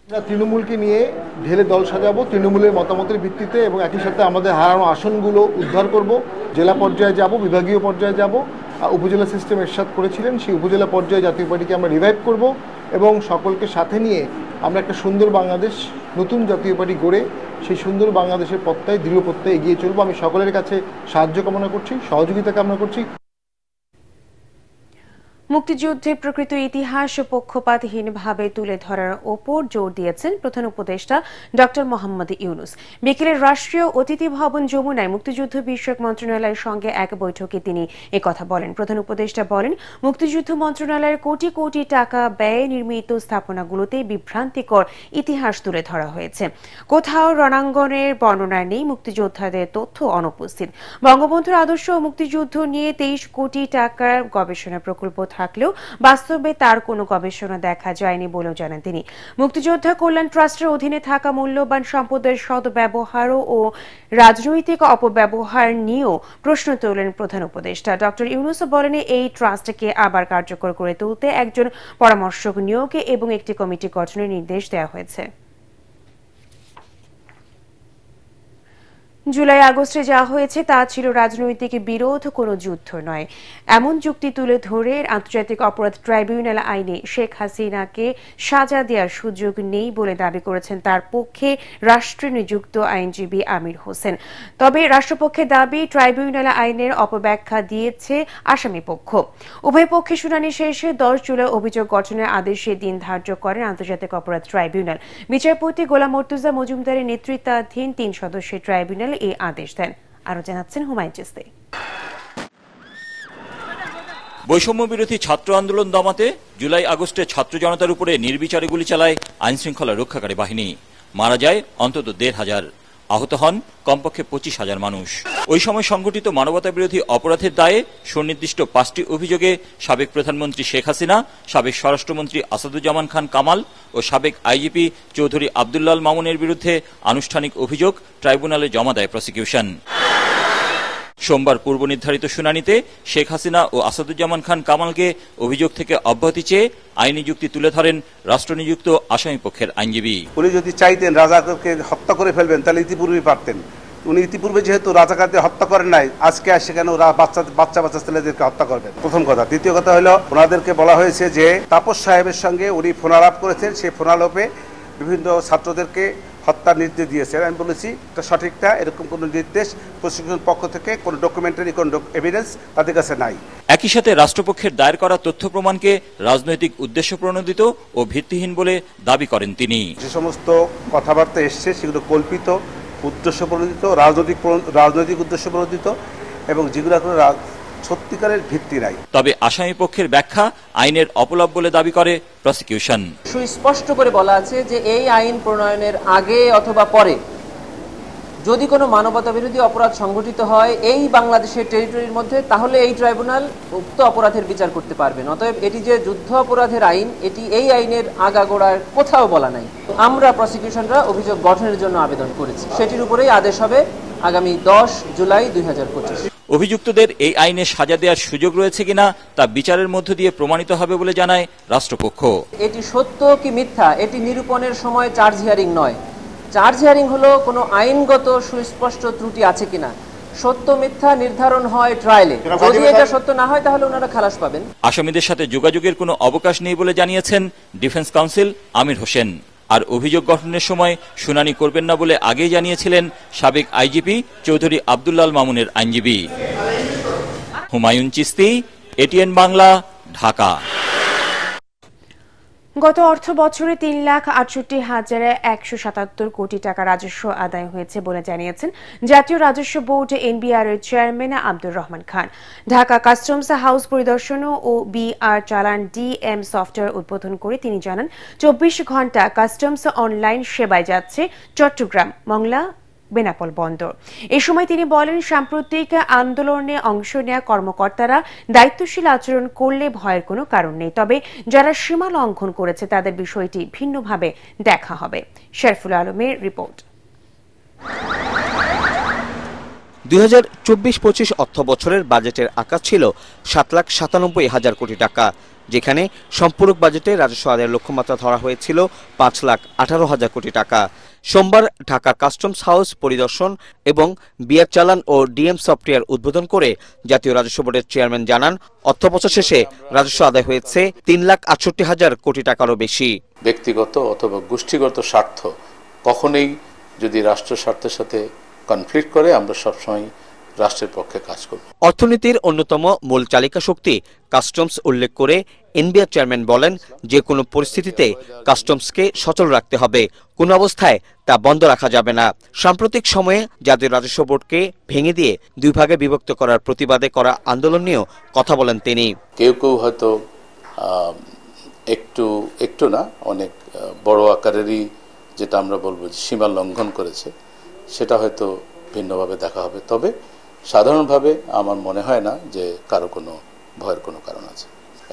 আমরা তৃণমূলকে নিয়ে ঢেলে দল সাজাবো তৃণমূলের মতামতের ভিত্তিতে, এবং একই সাথে আমাদের হারানো আসনগুলো উদ্ধার করব। জেলা পর্যায়ে যাব, বিভাগীয় পর্যায়ে যাব। উপজেলা সিস্টেম এরশাদ করেছিলেন, সেই উপজেলা পর্যায়ে জাতীয় পার্টিকে আমরা রিভাইভ করব এবং সকলকে সাথে নিয়ে আমরা একটা সুন্দর বাংলাদেশ, নতুন জাতীয় পার্টি গড়ে সেই সুন্দর বাংলাদেশের পথটায় দৃঢ় পথটায় এগিয়ে চলবো। আমি সকলের কাছে সাহায্য কামনা করছি, সহযোগিতা কামনা করছি। মুক্তিযুদ্ধের প্রকৃত ইতিহাস পক্ষপাতহীনভাবে তুলে ধরার ওপর জোর দিয়েছেন প্রধান উপদেষ্টা ডক্টর মোহাম্মদ ইউনূস। বিকেলে রাষ্ট্রীয় অতিথি ভবন যমুনায় মুক্তিযুদ্ধ বিষয়ক মন্ত্রণালয়ের সঙ্গে এক বৈঠকে তিনি একথা বলেন। প্রধান উপদেষ্টা বলেন, মুক্তিযুদ্ধ মন্ত্রণালয়ের কোটি কোটি টাকা ব্যয়ে নির্মিত স্থাপনাগুলোতে বিভ্রান্তিকর ইতিহাস তুলে ধরা হয়েছে। কোথাও রণাঙ্গনের বর্ণনা নেই, মুক্তিযোদ্ধাদের তথ্য অনুপস্থিত। বঙ্গবন্ধুর আদর্শ ও মুক্তিযুদ্ধ নিয়ে 23 কোটি টাকার গবেষণা প্রকল্প থাকলেও বাস্তবে তার কোনো গবেষণা দেখা যায়নি বলেও জানান তিনি। মুক্তিযোদ্ধা কল্যাণ ট্রাস্টের অধীনে থাকা মূল্যবান সম্পদের সদ্ব্যবহার ও রাজনৈতিক অপব্যবহার নিয়েও প্রশ্ন তোলেন প্রধান উপদেষ্টা। ডক্টর ইউনূস বলেন, এই ট্রাস্টকে আবার কার্যকর করে তুলতে একজন পরামর্শক নিয়োগে এবং একটি কমিটি গঠনের নির্দেশ দেওয়া হয়েছে। জুলাই আগস্টে যা হয়েছে তা ছিল রাজনৈতিক বিরোধ, কোনো যুদ্ধ নয়, এমন যুক্তি তুলে ধরে আন্তর্জাতিক অপরাধ ট্রাইব্যুনাল আইনে শেখ হাসিনাকে সাজা দেওয়ার সুযোগ নেই বলে দাবি করেছেন তার পক্ষে রাষ্ট্রে নিযুক্ত আইনজীবী আমির হোসেন। তবে রাষ্ট্রপক্ষের দাবি, ট্রাইব্যুনাল আইনের অপব্যাখ্যা দিয়েছে আসামি পক্ষ। উভয় পক্ষে শুনানি শেষে 10 জুলাই অভিযোগ গঠনের আদেশে দিন ধার্য করেন আন্তর্জাতিক অপরাধ ট্রাইব্যুনাল। বিচারপতি গোলাম মর্তুজা মজুমদারের নেতৃত্বাধীন 3 সদস্যের ট্রাইব্যুনাল এই আদেশ দেন। আরো জানাচ্ছেন হুমায়ুন চিস্তি। বৈষম্য বিরোধী ছাত্র আন্দোলন দমাতে জুলাই আগস্টে ছাত্র জনতার উপরে নির্বিচারে গুলি চালায় আইনশৃঙ্খলা রক্ষাকারী বাহিনী। মারা যায় অন্তত 1,500, আহত হন কমপক্ষে 25,000 মানুষ। ওই সময় সংগঠিত মানবতা বিরোধী অপরাধের দায়ে সুনির্দিষ্ট 5টি অভিযোগে সাবেক প্রধানমন্ত্রী শেখ হাসিনা, সাবেক স্বরাষ্ট্রমন্ত্রী আসাদুজ্জামান খান কামাল ও সাবেক আইজিপি চৌধুরী আব্দুল্লাহ মামুনের বিরুদ্ধে আনুষ্ঠানিক অভিযোগ ট্রাইব্যুনালে জমা দেয় প্রসিকিউশন। সোমবার পূর্ব নির্ধারিত শুনানিতে শেখ হাসিনা ও আসাদুজ্জামান খান কামালকে অভিযোগ থেকে অব্যাহতি চেয়ে আইনি যুক্তি তুলে ধরেন রাষ্ট্রনিযুক্ত আসামি পক্ষের আইনজীবী। উনি যদি চাইতেন রাজাকারকে হত্যা করে ফেলবেন তাহলে ইতিপূর্বেই পারতেন। উনি ইতিপূর্বে যেহেতু রাজাকারদের হত্যা করেন নাই, আজকে আসে কেন বাচ্চা ছেলেদেরকে হত্যা করবেন? প্রথম কথা। দ্বিতীয় কথা হলো, ওনাদেরকে বলা হয়েছে যে তাপস সাহেবের সঙ্গে উনি ফোনালাপ করেছেন, সেই ফোনালাপে বিভিন্ন ছাত্রদেরকে হত্যার নির্দেশ দিয়েছেন। আমি বলেছি এটা সঠিক না, এরকম কোনো নির্দেশ প্রসিকিউশন পক্ষ থেকে কোনো ডকুমেন্টারি কোনো এভিডেন্স তাদের কাছে নাই। একই সাথে রাষ্ট্রপক্ষের দায়ের করা তথ্য প্রমাণকে রাজনৈতিক উদ্দেশ্য প্রণোদিত ও ভিত্তিহীন বলে দাবি করেন তিনি। যে সমস্ত কথাবার্তা এসছে সেগুলো কল্পিত, উদ্দেশ্য প্রণোদিত, রাজনৈতিক উদ্দেশ্য প্রণোদিত এবং যেগুলো কোনো সত্যিকারের ভিত্তি নাই। তবে আসামি পক্ষের ব্যাখ্যা আইনের অপলাপ বলে দাবি করে প্রসিকিউশন। সুস্পষ্ট করে বলা আছে যে এই আইন প্রণয়নের আগে অথবা পরে যদি কোনো মানবতা বিরোধী অপরাধ সংঘটিত হয় এই বাংলাদেশের টেরিটরির মধ্যে, তাহলে এই ট্রাইব্যুনাল উক্ত অপরাধের বিচার করতে পারবেন। অতএব এটি যে যুদ্ধ অপরাধের আইন, এটি এই আইনের আগাগোড়ার কোথাও বলা নাই। আমরা প্রসিকিউশনরা অভিযোগ গঠনের জন্য আবেদন করেছি, সেটির উপরেই আদেশ হবে আগামী 10 জুলাই 2025। অভিযুক্তদের এই আইনে সাজা দেওয়ার সুযোগ রয়েছে কিনা তা বিচারের মধ্য দিয়ে প্রমাণিত হবে বলে জানায় রাষ্ট্রপক্ষ। এটি সত্য কি মিথ্যা এটি নিরূপণের সময় চার্জ হিয়ারিং নয়। চার্জ হিয়ারিং হলো কোনো আইনগত সুস্পষ্ট ত্রুটি আছে কিনা। সত্য মিথ্যা নির্ধারণ হয় ট্রায়ালে। যদি এটা সত্য না হয় তাহলে ওনারা খালাস পাবেন। আসামিদের সাথে যোগাযোগের কোনো অবকাশ নেই বলে জানিয়েছেন ডিফেন্স কাউন্সিল আমির হোসেন। আর অভিযোগ গঠনের সময় শুনানি করবেন না বলে আগেই জানিয়েছিলেন সাবেক আইজিপি চৌধুরী আব্দুল্লাহ মামুনের আইনজীবী। হুমায়ুন চিস্তি, এটিএন বাংলা, ঢাকা। গত অর্থ বছরে 3,68,177 কোটি টাকা রাজস্ব আদায় হয়েছে বলে জানিয়েছেন জাতীয় রাজস্ব বোর্ড এনবিআর এর chairman Abdur Rahman Khan. Dhaka customs house পরিদর্শন ও বিআর চালান ডিএম সফটওয়্যার উদ্বোধন করে তিনি জানান, 24 ঘণ্টা কাস্টমস অনলাইন সেবায় যাচ্ছে চট্টগ্রাম, মংলা, বেনাপোল বন্দর। এই সময় তিনি বলেন, সাম্প্রতিক আন্দোলনে অংশ নেওয়া কর্মকর্তারা দায়িত্বশীল আচরণ করলে ভয়ের কোনো কারণ নেই, তবে যারা সীমা লঙ্ঘন করেছে তাদের বিষয়টি ভিন্নভাবে দেখা হবে। শরফুল আলমের রিপোর্ট। 2024-25 অর্থ বছরের বাজেটের আকার ছিল 7,97,000 কোটি টাকা, যেখানে সম্পূরক বাজেটে রাজস্ব আদায়ের লক্ষ্যমাত্রা ধরা হয়েছিল 5,18,000 কোটি টাকা। সোমবার ঢাকা কাস্টমস হাউস পরিদর্শন এবং বিআর চালান ও ডিএম সফটওয়্যার উদ্বোধন করে জাতীয় রাজস্ব বোর্ডের চেয়ারম্যান জানান, অর্থবছর শেষে রাজস্ব আদায় হয়েছে 3,68,000 কোটি টাকারও বেশি। ব্যক্তিগত অথবা গোষ্ঠীগত স্বার্থ কখনোই যদি রাষ্ট্র স্বার্থের সাথে কনফ্লিক্ট করে, আমরা সবসময় রাষ্ট্রের পক্ষে কাজ করব। অর্থনীতির অন্যতম মূল চালিকা শক্তি কাস্টমস উল্লেখ করে এনবিআর চেয়ারম্যান বলেন, যে কোনো পরিস্থিতিতে কাস্টমসকে সচল রাখতে হবে, কোনো অবস্থায় তা বন্ধ রাখা যাবে না। সাম্প্রতিক সময়ে জাতীয় রাজস্ব বোর্ডকে ভেঙে দিয়ে 2 ভাগে বিভক্ত করার প্রতিবাদে করা আন্দোলন নিয়েও কথা বলেন তিনি। কেউ কেউ হয়তো একটু না, অনেক বড় আকারেরই যেটা আমরা বলবো সীমা লঙ্ঘন করেছে, সেটা হয়তো ভিন্নভাবে দেখা হবে। তবে সাধারণভাবে আমার মনে হয় না যে কারো কোনো ভয়ের কোনো কারণ আছে।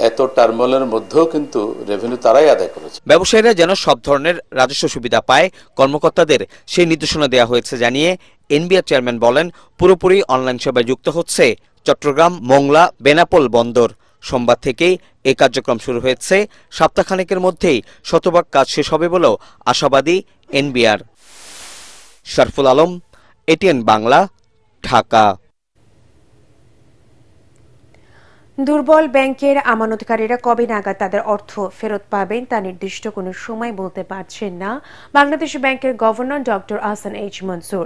এত টার্মোলের মধ্যেও কিন্তু রেভিনিউ তারাই আদায় করেছে। ব্যবসায়ীরা যেন সব ধরনের রাজস্ব সুবিধা পায়, কর্মকর্তাদের সেই নির্দেশনা দেওয়া হয়েছে জানিয়ে এনবিআর চেয়ারম্যান বলেন, পুরোপুরি অনলাইন সেবায় যুক্ত হচ্ছে চট্টগ্রাম, মংলা, বেনাপোল বন্দর। সোমবার থেকেই এই কার্যক্রম শুরু হয়েছে। সপ্তাহখানেকের মধ্যেই শতভাগ কাজ শেষ হবে বলেও আশাবাদী এনবিআর। শরফুল আলম, এটিএন বাংলা, ঢাকা। দুর্বল ব্যাংকের আমানতকারীরা কবে নাগাদ তাদের অর্থ ফেরত পাবেন তা নির্দিষ্ট কোনো সময় বলতে পারছেন না বাংলাদেশ ব্যাংকের governor doctor Ahsan H Mansur.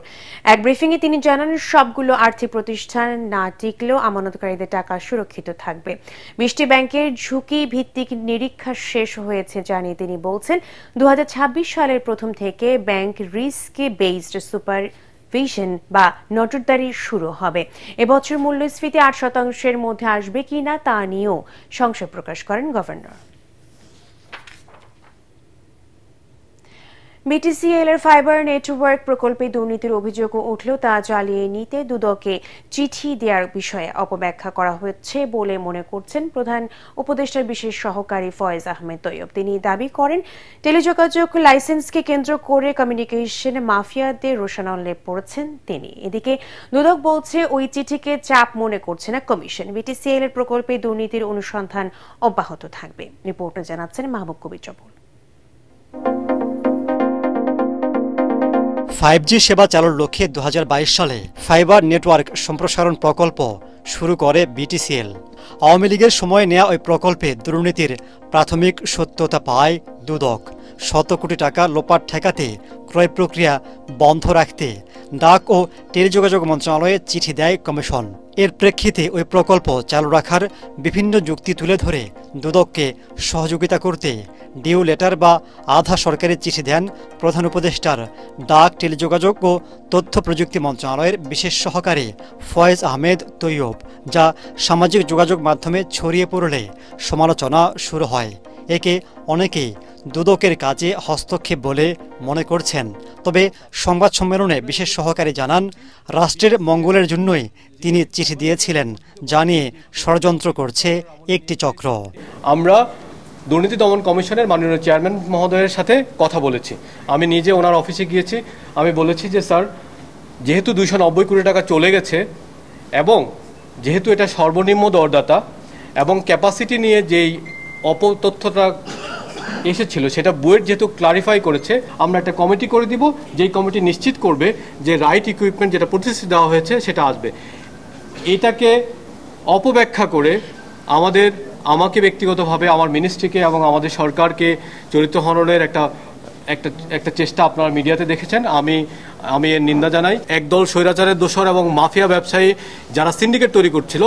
এক ব্রিফিংয়ে তিনি জানান, সবগুলো আর্থিক প্রতিষ্ঠান না টিকলেও আমানতকারীদের টাকা সুরক্ষিত থাকবে। 20টি ব্যাংকের ঝুঁকি ভিত্তিক নিরীক্ষা শেষ হয়েছে জানিয়ে তিনি বলছেন, 2026 সালের প্রথম থেকে ব্যাংক রিস্ক বেসড সুপারভিশন বা নজরদারি শুরু হবে। এবছর মূল্যস্ফীতি 8% মধ্যে আসবে কিনা তা নিয়েও সংশয় প্রকাশ করেন গভর্নর। বিটিসিএল এর ফাইবার নেটওয়ার্ক প্রকল্পে দুর্নীতির অভিযোগ উঠলেও তা চালিয়ে নিতে দুদকে চিঠি দেওয়ার বিষয়ে অপব্যাখ্যা করা হচ্ছে বলে মনে করছেন প্রধান উপদেষ্টার বিশেষ সহকারী ফয়েজ আহমেদ তৈয়ব। তিনি দাবি করেন, টেলিযোগাযোগ লাইসেন্সকে কেন্দ্র করে কমিউনিকেশন মাফিয়াদের রোশানলে পড়েছেন তিনি। এদিকে দুদক বলছে, ওই চিঠিকে চাপ মনে করছে না কমিশন। বিটিসিএল এর প্রকল্পে দুর্নীতির অনুসন্ধান অব্যাহত থাকবে। রিপোর্টে জানাচ্ছেন মাহবুব কবির চপল। 5G সেবা চালুর লক্ষ্যে 2022 সালে ফাইবার নেটওয়ার্ক সম্প্রসারণ প্রকল্প শুরু করে বিটিসিএল। আওয়ামী লীগের সময় নেওয়া ওই প্রকল্পে দুর্নীতির প্রাথমিক সত্যতা পায় দুদক। শত কোটি টাকা লোপাট ঠেকাতে ক্রয় প্রক্রিয়া বন্ধ রাখতে ডাক ও টেলিযোগাযোগ মন্ত্রণালয়ে চিঠি দেয় কমিশন। এর প্রেক্ষিতে ওই প্রকল্প চালু রাখার বিভিন্ন যুক্তি তুলে ধরে দুদককে সহযোগিতা করতে ডিউ লেটার বা আধা সরকারি চিঠি দেন প্রধান উপদেষ্টার ডাক, টেলিযোগাযোগ ও তথ্য প্রযুক্তি মন্ত্রণালয়ের বিশেষ সহকারী ফয়েজ আহমেদ তৈয়ব, যা সামাজিক যোগাযোগ মাধ্যমে ছড়িয়ে পড়লে সমালোচনা শুরু হয়। একে অনেকেই দুদকের কাজে হস্তক্ষেপ বলে মনে করছেন। তবে সংবাদ সম্মেলনে বিশেষ সহকারী জানান, রাষ্ট্রের মঙ্গলের জন্যই তিনি চিঠি দিয়েছিলেন, জানিয়ে ষড়যন্ত্র করছে একটি চক্র। আমরা দুর্নীতি দমন কমিশনের মাননীয় চেয়ারম্যান মহোদয়ের সাথে কথা বলেছি। আমি নিজে ওনার অফিসে গিয়েছি। আমি বলেছি যে স্যার, যেহেতু 290 কোটি টাকা চলে গেছে এবং যেহেতু এটা সর্বনিম্ন দরদাতা এবং ক্যাপাসিটি নিয়ে যেই অপতথ্যটা এসেছিল সেটা বুয়েট যেহেতু ক্লারিফাই করেছে, আমরা একটা কমিটি করে দিব, যেই কমিটি নিশ্চিত করবে যে রাইট ইকুইপমেন্ট যেটা প্রতিশ্রুতি দেওয়া হয়েছে সেটা আসবে। এটাকে অপব্যাখ্যা করে আমাকে ব্যক্তিগতভাবে আমার মিনিস্ট্রিকে এবং আমাদের সরকারকে চরিত্র হননের একটা চেষ্টা আপনারা মিডিয়াতে দেখেছেন। আমি এর নিন্দা জানাই। একদল স্বৈরাচারের দোসর এবং মাফিয়া ব্যবসায়ী যারা সিন্ডিকেট তৈরি করছিল,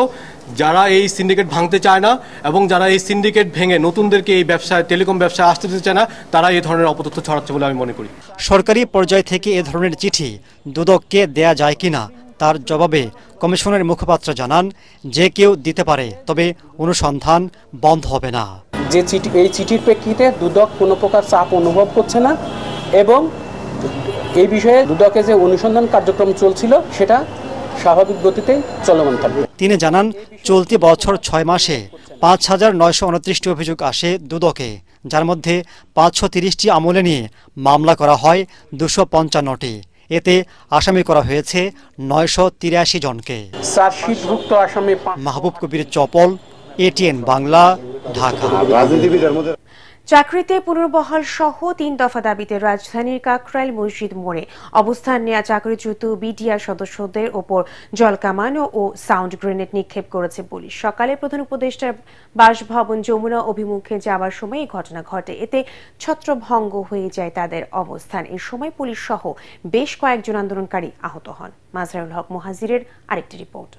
যারা এই সিন্ডিকেট ভাঙতে চায় না এবং যারা এই সিন্ডিকেট ভেঙে নতুনদেরকে এই ব্যবসায়, টেলিকম ব্যবসায় আসতে দিতে চায় না, তারা এই ধরনের অপতথ্য ছড়াচ্ছে বলে আমি মনে করি। সরকারি পর্যায় থেকে এ ধরনের চিঠি দুদককে দেয়া যায় কিনা তার জবাবে কমিশনের মুখপাত্র জানান, যে কেউ দিতে পারে, তবে অনুসন্ধান বন্ধ হবে না। যে এই চিঠির প্রেক্ষিতে দুদক কোনো প্রকার চাপ অনুভব করছে না এবং এই বিষয়ে দুদকে যে অনুসন্ধান কার্যক্রম চলছিল সেটা স্বাভাবিক গতিতে চলমান থাকবে। তিনি জানান, চলতি বছর 6 মাসে 5,929টি অভিযোগ আসে দুদকে, যার মধ্যে 530টি আমলে নিয়ে মামলা করা হয় 255টি। এতে আসামি করা হয়েছে 983 জনকে। চার্জশিটভুক্ত আসামি মাহবুব কবির চপল, এটিএন বাংলা, ঢাকা। চাকরিতে পুনর্বহাল সহ 3 দফা দাবিতে রাজধানীর কাকরাইল মসজিদ মোড়ে অবস্থান নেওয়া চাকরিচ্যুত বিডিআর সদস্যদের ওপর জলকামান ও সাউন্ড গ্রেনেড নিক্ষেপ করেছে পুলিশ। সকালে প্রধান উপদেষ্টার বাসভবন যমুনা অভিমুখে যাওয়ার সময় এই ঘটনা ঘটে। এতে ছত্রভঙ্গ হয়ে যায় তাদের অবস্থান। এই সময় পুলিশ সহ বেশ কয়েকজন আন্দোলনকারী আহত হন। মাজহারুল হক মুহাজিরের আরেকটি রিপোর্ট।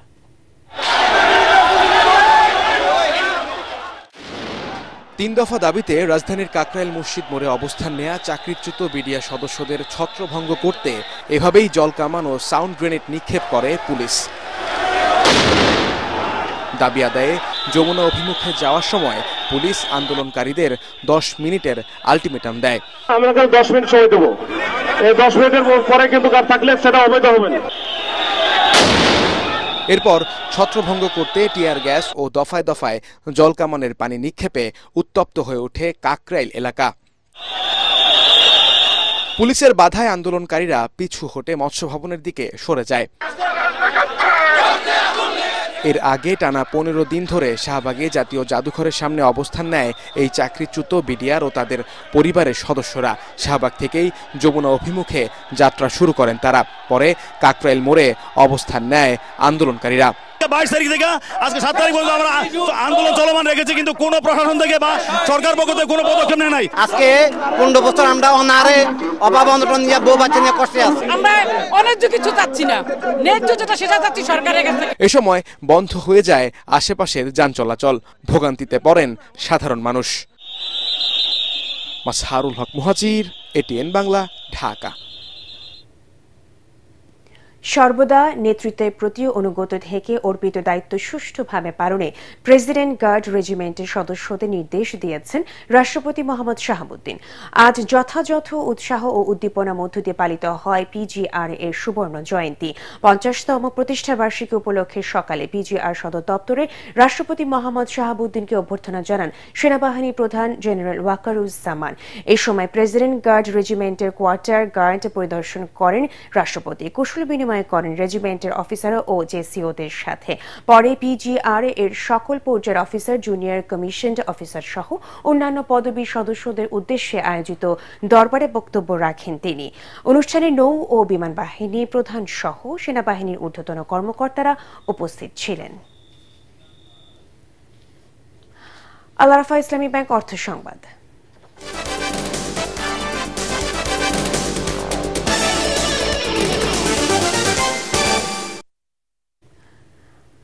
3 দফা দাবিতে রাজধানীর কাকরাইল মসজিদ মোড়ে অবস্থান নেয়া চাকরিচ্যুত বিডিআর সদস্যদের ছত্রভঙ্গ করতে এভাবেই জলকামান ও সাউন্ড গ্রেনেড নিক্ষেপ করে পুলিশ। দাবি আদায়ে যমুনা অভিমুখে যাওয়ার সময় পুলিশ আন্দোলনকারীদের 10 মিনিটের আলটিমেটাম দেয়। আমরা 10 মিনিট সময় দেব, এই 10 মিনিটের পরে কিন্তু কাজ থাকলে সেটা অবৈধ হবে না। এরপর ছত্রভঙ্গ করতে টিয়ার গ্যাস ও দফায় দফায় জলকামানের পানি নিক্ষেপে উত্তপ্ত হয়ে ওঠে কাকরাইল এলাকা। পুলিশের বাধায় আন্দোলনকারীরা পিছু হটে মৎস্য ভবনের দিকে সরে যায়। এর আগে টানা 15 দিন ধরে শাহবাগে জাতীয় জাদুঘরের সামনে অবস্থান নেয় এই চাকরিচ্যুত বিডিআর ও তাদের পরিবারের সদস্যরা। শাহবাগ থেকেই যমুনা অভিমুখে যাত্রা শুরু করেন তারা। পরে কাকরাইল মোড়ে অবস্থান নেয় আন্দোলনকারীরা। 22 তারিখ থেকে আজকে 7 তারিখ পর্যন্ত আমরা আন্দোলন চলমান রেখেছি, কিন্তু কোনো প্রশাসন থেকে বা সরকার পক্ষ থেকে কোনো পদক্ষেপ নেয় নাই। আজকে 15 বছর আমরা অনারে অভাব অনটন নিয়ে বউ বাচ্চা নিয়ে কষ্টে আছি। আমরা অনেক কিছু চাচ্ছি না, ন্যায্য যেটা সেটা চাচ্ছি সরকারের কাছে। এ সময় বন্ধ হয়ে যায় আশেপাশের যান চলাচল, ভোগান্তিতে পড়েন সাধারণ মানুষ। মাসহারুল হক মুহাজির, এটিএন বাংলা, ঢাকা। সর্বদা নেতৃত্বের প্রতি অনুগত থেকে অর্পিত দায়িত্ব সুষ্ঠুভাবে পালনে প্রেসিডেন্ট গার্ড রেজিমেন্টের সদস্যদের নির্দেশ দিয়েছেন রাষ্ট্রপতি মোহাম্মদ শাহাবুদ্দিন। আজ যথাযথ উৎসাহ ও উদ্দীপনার মধ্য দিয়ে পালিত হয় পিজিআর এর সুবর্ণ জয়ন্তী। 50তম প্রতিষ্ঠা বার্ষিকী উপলক্ষে সকালে পিজিআর সদর দপ্তরে রাষ্ট্রপতি মোহাম্মদ শাহাবুদ্দিনকে অভ্যর্থনা জানান সেনাবাহিনী প্রধান জেনারেল ওয়াকারুজ্জামান। এই সময় প্রেসিডেন্ট গার্ড রেজিমেন্টের কোয়ার্টার গার্ড পরিদর্শন করেন রাষ্ট্রপতি। কুশল বিনিময় করেন রেজিমেন্টের অফিসার ও জেসিওদের সাথে। পরে পিজিআর এর সকল পর্যায়ের অফিসার, জুনিয়র কমিশনড অফিসার সহ অন্যান্য পদবীর সদস্যদের উদ্দেশ্যে আয়োজিত দরবারে বক্তব্য রাখেন তিনি। অনুষ্ঠানে নৌ ও বিমান বাহিনী প্রধান সহ সেনাবাহিনীর ঊর্ধ্বতন কর্মকর্তারা উপস্থিত ছিলেন। আল আরাফা ইসলামী ব্যাংক অর্থ সংবাদ।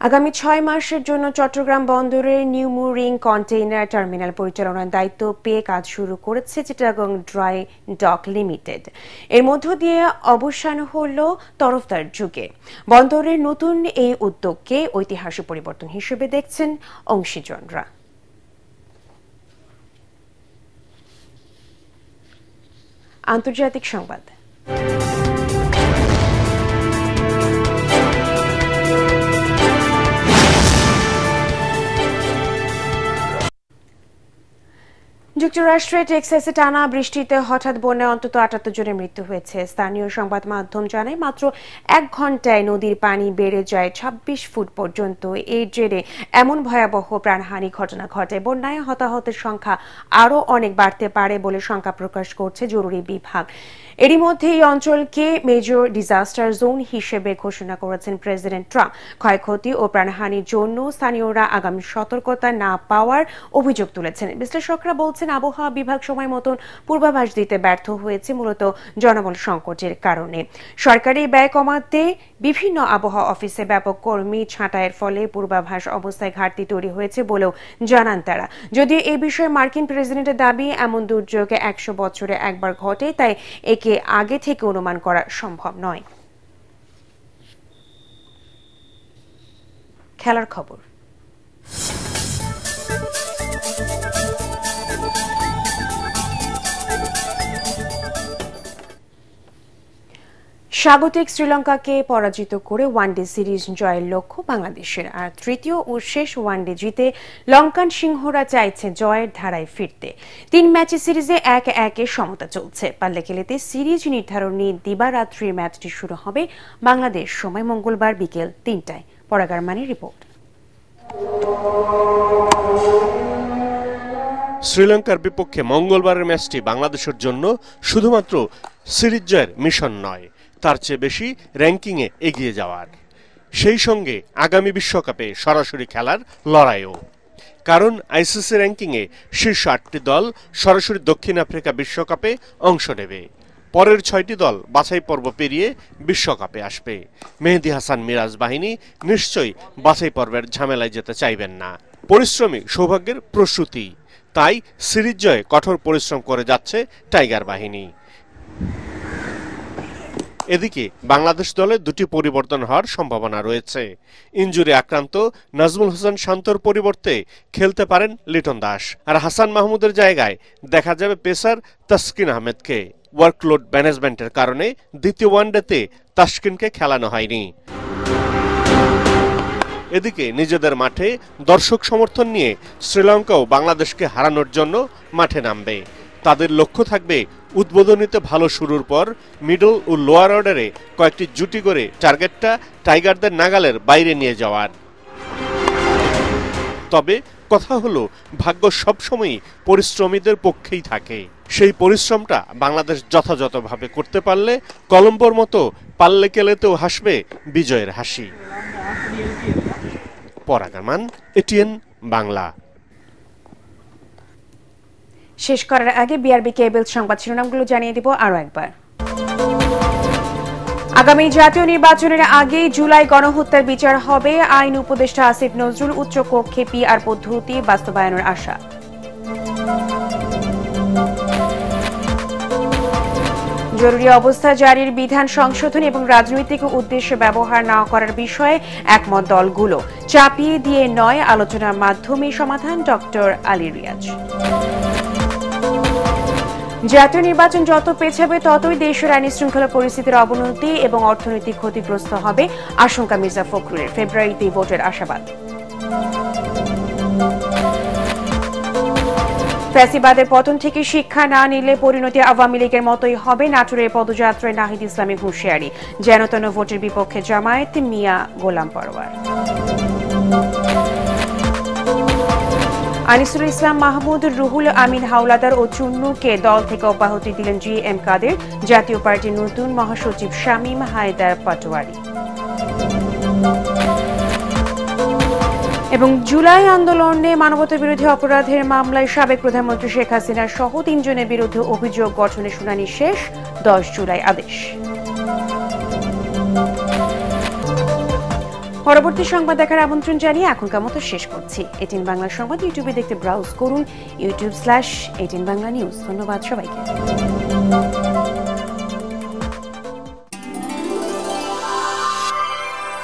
আগামী 6 মাসের জন্য চট্টগ্রাম বন্দরের নিউ মুরিং কন্টেইনার টার্মিনাল পরিচালনার দায়িত্ব পেয়ে কাজ শুরু করেছে চিটাগং ড্রাই ডক লিমিটেড। এর মধ্য দিয়ে অবসান হল তরফদার যুগে। বন্দরের নতুন এই উদ্যোগকে ঐতিহাসিক পরিবর্তন হিসেবে দেখছেন অংশীজনরা। আন্তর্জাতিক সংবাদ। যুক্তরাষ্ট্রের টেক্সাসে টানা বৃষ্টিতে হঠাৎ বন্যায় অন্তত 78 জনের মৃত্যু হয়েছে। স্থানীয় সংবাদ মাধ্যম জানায় মাত্র 1 ঘন্টায় নদীর পানি বেড়ে যায় 26 ফুট পর্যন্ত। এর জেরে এমন ভয়াবহ প্রাণহানি ঘটনা ঘটে। বন্যায় হতাহতের সংখ্যা আরও অনেক বাড়তে পারে বলে শঙ্কা প্রকাশ করছে জরুরি বিভাগ। এরই মধ্যে এই অঞ্চলকে মেজর ডিজাস্টার জোন হিসেবে ঘোষণা করেছেন প্রেসিডেন্ট ট্রাম্প। ক্ষয়ক্ষতি ও প্রাণহানির জন্য স্থানীয়রা আগামী সতর্কতা না পাওয়ার অভিযোগ তুলেছেন। বিশ্লেষকরা বলছেন আবহাওয়া বিভাগ সময় মতন পূর্বাভাস দিতে ব্যর্থ হয়েছে, মূলত জনবল সংকটের কারণে। সরকারি ব্যয় কমাতে বিভিন্ন আবহাওয়া অফিসে ব্যাপক কর্মী ছাঁটাইয়ের ফলে পূর্বাভাস অবস্থায় ঘাটতি তৈরি হয়েছে বলেও জানান তারা। যদিও এই বিষয়ে মার্কিন প্রেসিডেন্টের দাবি এমন দুর্যোগ 100 বছরে একবার ঘটে, তাই একে আগে থেকে অনুমান করা সম্ভব নয়। খেলার খবর। স্বাগতিক শ্রীলঙ্কাকে পরাজিত করে ওয়ানডে সিরিজ জয়ের লক্ষ্য বাংলাদেশের। আর তৃতীয় ও শেষ ওয়ানডে জিতে লঙ্কান সিংহরা চাইছে জয়ের ধারায় ফিরতে। 3 ম্যাচের সিরিজে 1-1 সমতা চলছে। পাল্লে খেলেতে সিরিজ নির্ধারণী দিবারাত্রির ম্যাচটি শুরু হবে বাংলাদেশ সময় মঙ্গলবার বিকেল 3টায়। পরাগার মানের রিপোর্ট। শ্রীলঙ্কার বিপক্ষে মঙ্গলবারের ম্যাচটি বাংলাদেশের জন্য শুধুমাত্র সিরিজ জয়ের মিশন নয়, তার চেয়ে বেশি র্যাঙ্কিংয়ে এগিয়ে যাওয়ার, সেই সঙ্গে আগামী বিশ্বকাপে সরাসরি খেলার লড়াইও। কারণ আইসিসি র্যাঙ্কিংয়ে শীর্ষ 8টি দল সরাসরি দক্ষিণ আফ্রিকা বিশ্বকাপে অংশ নেবে। পরের 6টি দল বাছাই পর্ব পেরিয়ে বিশ্বকাপে আসবে। মেহেদী হাসান মিরাজ বাহিনী নিশ্চয়ই বাছাই পর্বের ঝামেলায় যেতে চাইবেন না। পরিশ্রমী সৌভাগ্যের প্রস্তুতি, তাই সিরিজ জয়ে কঠোর পরিশ্রম করে যাচ্ছে টাইগার বাহিনী। এদিকে বাংলাদেশ দলে 2টি পরিবর্তন হওয়ার সম্ভাবনা রয়েছে। ইনজুরি আক্রান্ত নাজমুল হোসেন শান্তর পরিবর্তে খেলতে পারেন লিটন দাস, আর হাসান মাহমুদের জায়গায় দেখা যাবে পেসার তাসকিন আহমেদকে। ওয়ার্কলোড ম্যানেজমেন্টের কারণে দ্বিতীয় ওয়ানডেতে তাসকিনকে খেলানো হয়নি। এদিকে নিজেদের মাঠে দর্শক সমর্থন নিয়ে শ্রীলঙ্কাও বাংলাদেশকে হারানোর জন্য মাঠে নামবে। তাদের লক্ষ্য থাকবে উদ্বোধনীতে ভালো শুরুর পর মিডল ও লোয়ার অর্ডারে কয়েকটি জুটি করে টার্গেটটা টাইগারদের নাগালের বাইরে নিয়ে যাওয়ার। তবে কথা হলো ভাগ্য সবসময়ই পরিশ্রমীদের পক্ষেই থাকে। সেই পরিশ্রমটা বাংলাদেশ যথাযথভাবে করতে পারলে কলম্বোর মতো পাল্লে কেলেতেও হাসবে বিজয়ের হাসি। পরাগ আমান, এটিএন বাংলা। শেষ করার আগে বিআরবি কেবল সংবাদ শিরোনামগুলো জানিয়ে দিব আরো একবার। আগামী জাতীয় নির্বাচনের আগেই জুলাই গণহত্যার বিচার হবে, আইন উপদেষ্টা আসিফ নজরুল উচ্চ কক্ষে পিআর পদ্ধতি বাস্তবায়নের আশা। জরুরি অবস্থা জারির বিধান সংশোধন এবং রাজনৈতিক উদ্দেশ্যে ব্যবহার না করার বিষয়ে একমত দলগুলো, চাপিয়ে দিয়ে নয়, আলোচনার মাধ্যমে সমাধান ডক্টর আলী রিয়াজ। জাতীয় নির্বাচন যত পেছাবে ততই দেশের আইন শৃঙ্খলা পরিস্থিতির অবনতি এবং অর্থনৈতিক ক্ষতিগ্রস্ত হবে, আশঙ্কা মির্জা ফখরুলের। ফেব্রুয়ারিতে ভোটের আশাবাদ। ফ্যাসিবাদের পতন থেকে শিক্ষা না নিলে পরিণতি আওয়ামী লীগের মতোই হবে, নাটোরের পদযাত্রায় নাহিদ ইসলামের হুঁশিয়ারি। যেনতেন ভোটের বিপক্ষে জামায়াত, মিয়া গোলাম পরওয়ার। আনিসুল ইসলাম মাহমুদ, রুহুল আমিন হাওলাদার ও চুন্নুকে দল থেকে অব্যাহতি দিলেন জি এম কাদের। জাতীয় পার্টির নতুন মহাসচিব শামীম হায়দার পাটোয়ারি। এবং জুলাই আন্দোলনে মানবতাবিরোধী অপরাধের মামলায় সাবেক প্রধানমন্ত্রী শেখ হাসিনার সহ 3 জনের বিরুদ্ধে অভিযোগ গঠনের শুনানি শেষ, 10 জুলাই আদেশ। পরবর্তী সংবাদ দেখার আমন্ত্রণ জানিয়ে এখনকার মতো শেষ করছি। এটিএন বাংলা সংবাদ ইউটিউবে দেখতে ব্রাউজ করুন youtube/18 বাংলা নিউজ। ধন্যবাদ সবাইকে।